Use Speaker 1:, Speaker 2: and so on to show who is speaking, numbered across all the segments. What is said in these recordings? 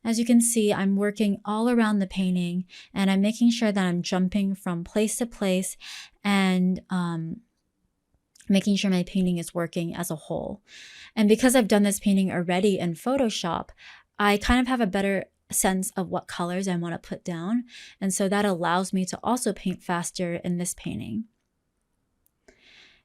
Speaker 1: As you can see, I'm working all around the painting, and I'm making sure that I'm jumping from place to place and making sure my painting is working as a whole. And because I've done this painting already in Photoshop, I kind of have a better sense of what colors I want to put down. And so that allows me to also paint faster in this painting.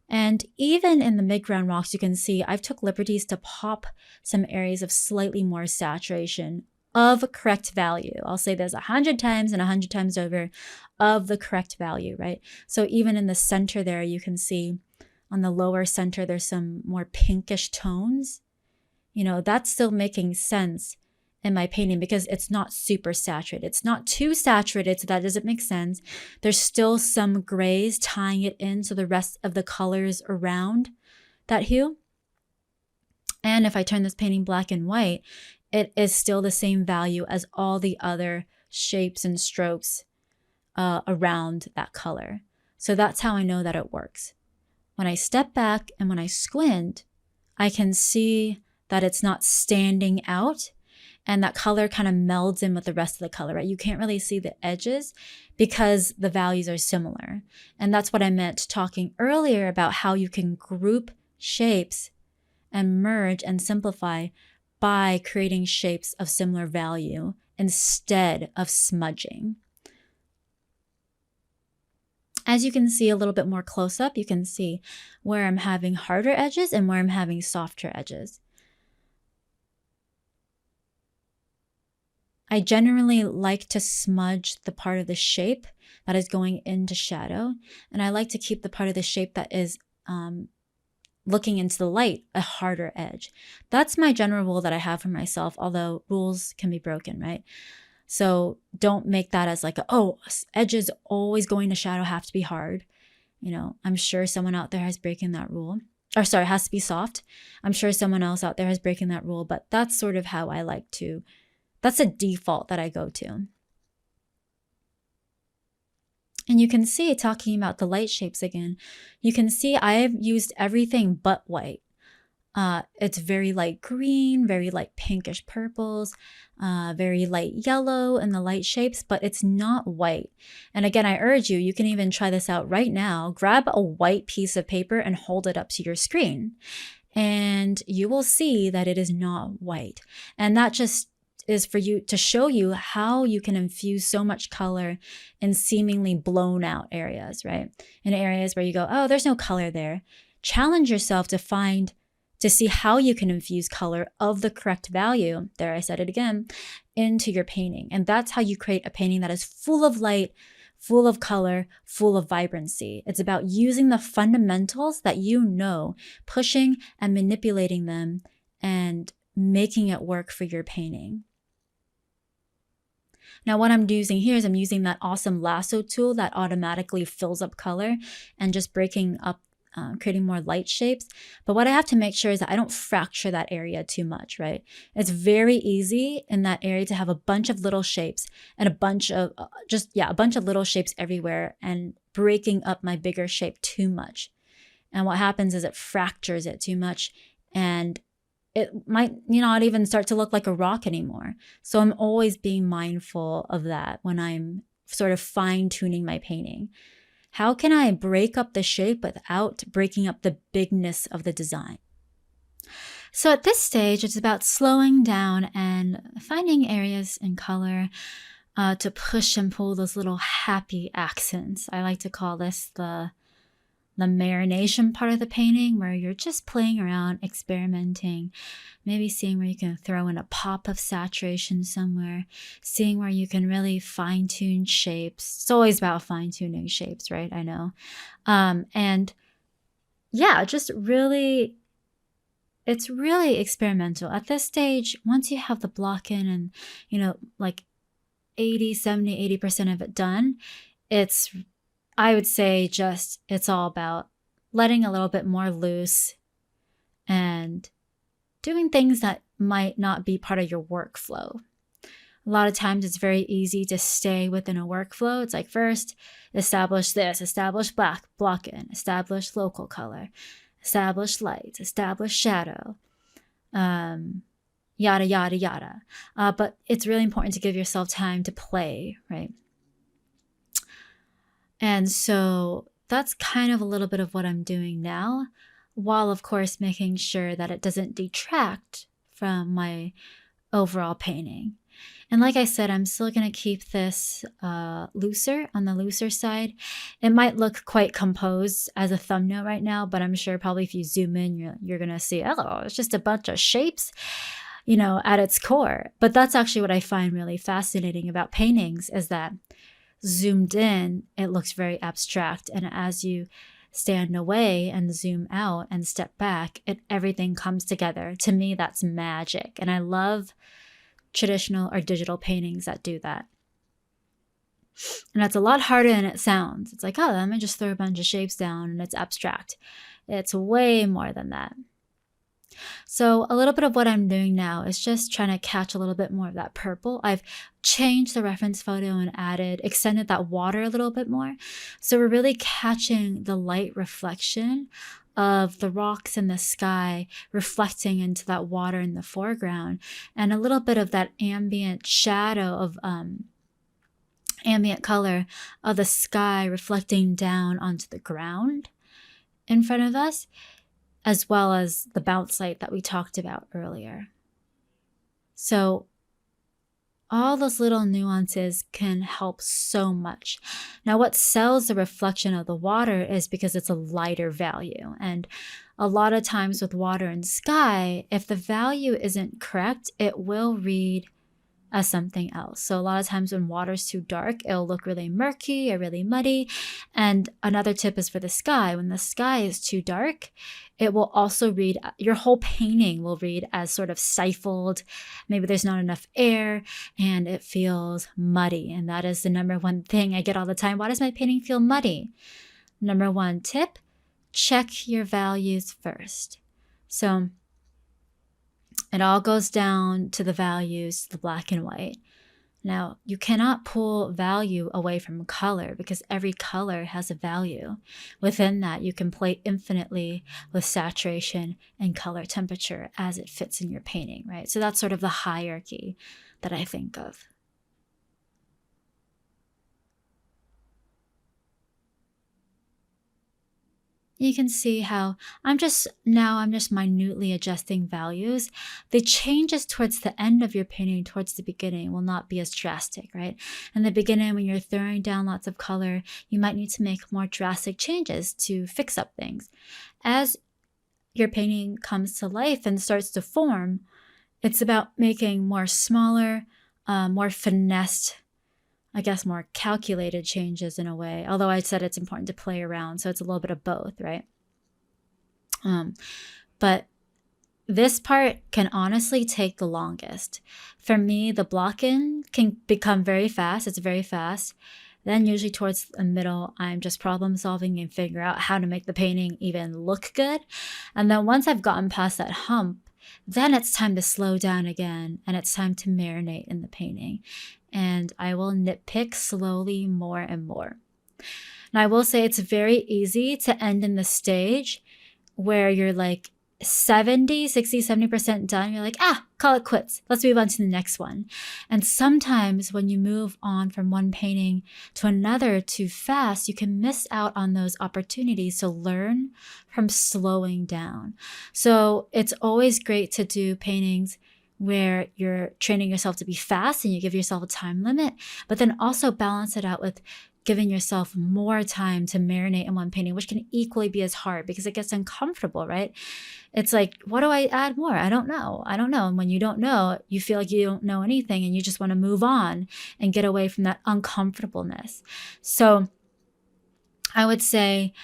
Speaker 1: And even in the midground rocks, you can see I've took liberties to pop some areas of slightly more saturation of correct value. I'll say this 100 times and 100 times over, of the correct value, right? So even in the center there, you can see on the lower center, there's some more pinkish tones. You know, that's still making sense in my painting because it's not super saturated. It's not too saturated, so that doesn't make sense. There's still some grays tying it into the rest of the colors around that hue. And if I turn this painting black and white, it is still the same value as all the other shapes and strokes around that color. So that's how I know that it works. When I step back and when I squint, I can see that it's not standing out and that color kind of melds in with the rest of the color, right? You can't really see the edges because the values are similar. And that's what I meant talking earlier about how you can group shapes and merge and simplify by creating shapes of similar value instead of smudging. As you can see a little bit more close up, you can see where I'm having harder edges and where I'm having softer edges. I generally like to smudge the part of the shape that is going into shadow, and I like to keep the part of the shape that is looking into the light a harder edge. That's my general rule that I have for myself, although rules can be broken, right? So don't make that as like, edges always going to shadow have to be hard. You know, I'm sure someone out there has broken that rule. Or sorry, has to be soft. I'm sure someone else out there has broken that rule, but that's sort of how I like to, that's a default that I go to. And you can see, talking about the light shapes again, you can see I have used everything but white. It's very light green, very light pinkish purples, very light yellow in the light shapes, but it's not white. And again, I urge you, you can even try this out right now. Grab a white piece of paper and hold it up to your screen. And you will see that it is not white. And that just is for you to show you how you can infuse so much color in seemingly blown out areas, right? In areas where you go, oh, there's no color there. Challenge yourself to see how you can infuse color of the correct value, there I said it again, into your painting. And that's how you create a painting that is full of light, full of color, full of vibrancy. It's about using the fundamentals that you know, pushing and manipulating them and making it work for your painting. Now what I'm using here is I'm using that awesome lasso tool that automatically fills up color and just breaking up, creating more light shapes. But what I have to make sure is that I don't fracture that area too much, right? It's very easy in that area to have a bunch of little shapes and a bunch of, a bunch of little shapes everywhere and breaking up my bigger shape too much. And what happens is it fractures it too much and it might, not even start to look like a rock anymore. So I'm always being mindful of that when I'm sort of fine-tuning my painting. How can I break up the shape without breaking up the bigness of the design? So at this stage, it's about slowing down and finding areas in color to push and pull those little happy accents. I like to call this the marination part of the painting, where you're just playing around, experimenting, maybe seeing where you can throw in a pop of saturation somewhere, seeing where you can really fine-tune shapes. It's always about fine-tuning shapes, right? I know. And yeah, just really, it's really experimental. At this stage, once you have the block in and, like 80, 70, 80% of it done, I would say it's all about letting a little bit more loose and doing things that might not be part of your workflow. A lot of times it's very easy to stay within a workflow. It's like first establish this, establish block in, establish local color, establish light, establish shadow. yada, yada, yada. But it's really important to give yourself time to play, right? And so that's kind of a little bit of what I'm doing now, while of course making sure that it doesn't detract from my overall painting. And like I said, I'm still going to keep this looser, on the looser side. It might look quite composed as a thumbnail right now, but I'm sure probably if you zoom in, you're going to see, oh, it's just a bunch of shapes, at its core. But that's actually what I find really fascinating about paintings, is that zoomed in, it looks very abstract. And as you stand away and zoom out and step back, everything comes together. To me, that's magic. And I love traditional or digital paintings that do that. And that's a lot harder than it sounds. It's like, oh, let me just throw a bunch of shapes down and it's abstract. It's way more than that. So a little bit of what I'm doing now is just trying to catch a little bit more of that purple. I've changed the reference photo and extended that water a little bit more. So we're really catching the light reflection of the rocks in the sky reflecting into that water in the foreground, and a little bit of that ambient shadow of ambient color of the sky reflecting down onto the ground in front of us, as well as the bounce light that we talked about earlier. So all those little nuances can help so much. Now, what sells the reflection of the water is because it's a lighter value. And a lot of times with water and sky, if the value isn't correct, it will read as something else. So a lot of times when water's too dark, it'll look really murky or really muddy. And another tip is for the sky. When the sky is too dark, it will also read, your whole painting will read as sort of stifled. Maybe there's not enough air and it feels muddy. And that is the number one thing I get all the time. Why does my painting feel muddy? Number one tip, check your values first. So it all goes down to the values, the black and white. Now, you cannot pull value away from color because every color has a value. Within that, you can play infinitely with saturation and color temperature as it fits in your painting, right? So that's sort of the hierarchy that I think of. You can see how I'm just minutely adjusting values. The changes towards the end of your painting, towards the beginning, will not be as drastic, right? In the beginning, when you're throwing down lots of color, you might need to make more drastic changes to fix up things. As your painting comes to life and starts to form, it's about making more smaller, more finessed, I guess more calculated changes in a way, although I said it's important to play around, so it's a little bit of both, right? But this part can honestly take the longest. For me, the block-in can become very fast. It's very fast. Then usually towards the middle, I'm just problem solving and figure out how to make the painting even look good. And then once I've gotten past that hump, then it's time to slow down again and it's time to marinate in the painting. And I will nitpick slowly more and more. Now, I will say it's very easy to end in the stage where you're like 70% done. You're like, call it quits. Let's move on to the next one. And sometimes when you move on from one painting to another too fast, you can miss out on those opportunities to learn from slowing down. So it's always great to do paintings where you're training yourself to be fast and you give yourself a time limit, but then also balance it out with giving yourself more time to marinate in one painting, which can equally be as hard because it gets uncomfortable, right? It's like, what do I add more? I don't know. And when you don't know, you feel like you don't know anything and you just want to move on and get away from that uncomfortableness. So I would say,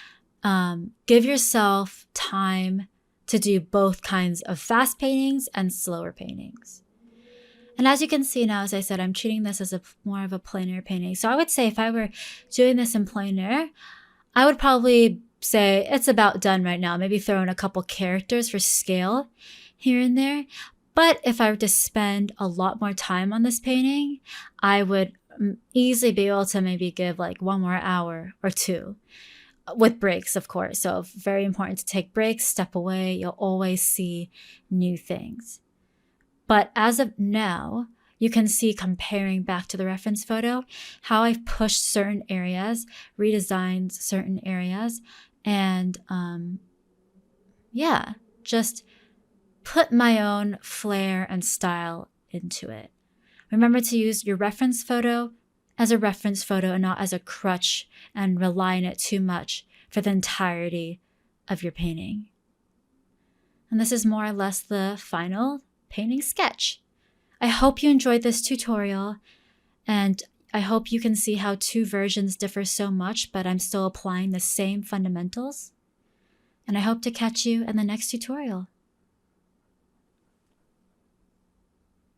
Speaker 1: give yourself time to do both kinds of fast paintings and slower paintings. And as you can see now, as I said, I'm treating this as more of a plein air painting. So I would say if I were doing this in plein air, I would probably say it's about done right now. Maybe throw in a couple characters for scale here and there. But if I were to spend a lot more time on this painting, I would easily be able to maybe give like 1 more hour or 2. With breaks, of course. So very important to take breaks, step away. You'll always see new things. But as of now, you can see, comparing back to the reference photo, how I've pushed certain areas, redesigned certain areas, and yeah, just put my own flair and style into it. Remember to use your reference photo as a reference photo and not as a crutch and rely on it too much for the entirety of your painting. And this is more or less the final painting sketch. I hope you enjoyed this tutorial, and I hope you can see how two versions differ so much, but I'm still applying the same fundamentals. And I hope to catch you in the next tutorial.